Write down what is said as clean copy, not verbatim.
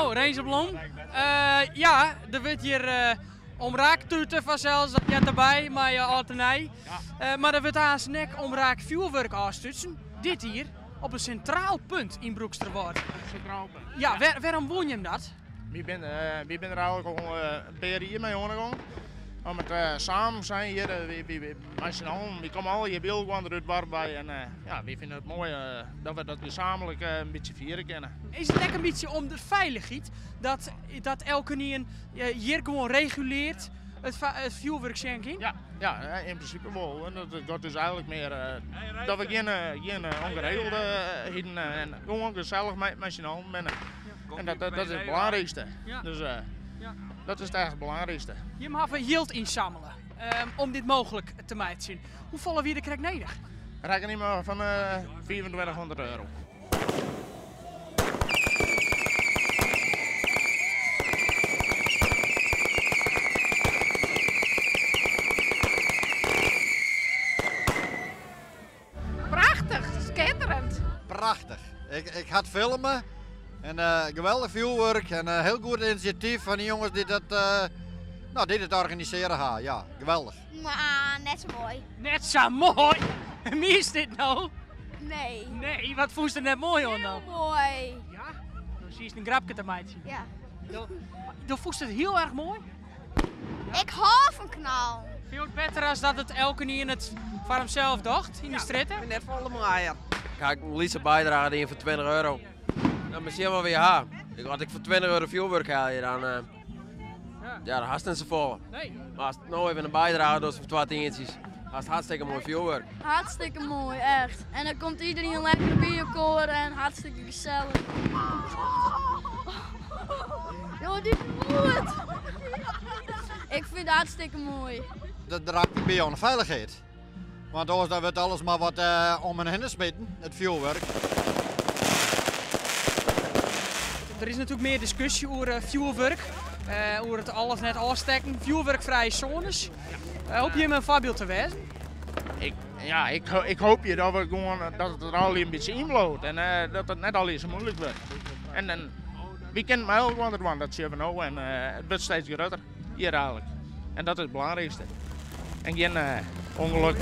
Oh, Rijnseblom. Ja, er wordt hier omraaktuiten vanzelfs, dat je erbij, maar je alternij. Maar er wordt aan zijn nek omraak vuurwerk aanstutsen. Dit hier, op een centraal punt in Broeksterwaard. Centraal punt. Ja, waarom woon je hem dat? We zijn er eigenlijk al een paar jaar mee ondergegaan. Om het samen zijn hier, we komen al je beeld gewoon eruit waarbij en ja, we vinden het mooi dat we dat gezamenlijk een beetje vieren kunnen. Is het echt een beetje om de veiligheid dat elke niet hier gewoon reguleert het vuurwerkschenking? Ja, in principe wel. En dat gaat dus eigenlijk meer dat we geen ongeregeldheden en gewoon gezellig met z'n allen zijn. En dat is het belangrijkste. Ja. Dus dat is het eigenlijk het belangrijkste. Je mag yield inzamelen om dit mogelijk te maken. Hoe vallen we er krijg nodig? Reken niet meer van 2500 euro. Prachtig, schitterend. Prachtig. Ik ga het filmen. En geweldig vuurwerk en een heel goed initiatief van die jongens die dit organiseren gaan. Ja, geweldig. Maar net zo mooi. Net zo mooi! Wie is dit nou? Nee. Nee, wat voest er net mooi aan dan? Heel mooi. Ja? Dan zie je een grapje te maken. Ja. Dan voest het heel erg mooi. Ik hou van knal. Vind je het beter als dat het elke niet in het voor hemzelf dacht, in de stritten? Net volle maaien. Ga ik een liefste bijdrage in voor 20 euro. Dan misschien wel weer ha. Als ik voor 20 euro vuurwerk haal, dan dan haast het ze vol. Nee. Maar als het nou even een bijdrage doet voor 2 tientjes, is het hartstikke mooi vuurwerk. Hartstikke mooi, echt. En dan komt iedereen lekker bierkoren en hartstikke gezellig. Joh, die goed! Ik vind het hartstikke mooi. Dat raakt niet bij aan de veiligheid. Want anders dan wordt alles maar wat om en heen smitten, het vuurwerk. Er is natuurlijk meer discussie over vuurwerk. Over het alles net afsteken. Vuurwerkvrije zones. Hoop je hem een voorbeeld te wezen? Ik hoop je dat, dat het er al een beetje inloopt en dat het net al eens moeilijk wordt. En dan, wie kent mij ook gewoon, dat zien we nou en het wordt steeds groter hier eigenlijk. En dat is het belangrijkste. En geen ongeluk.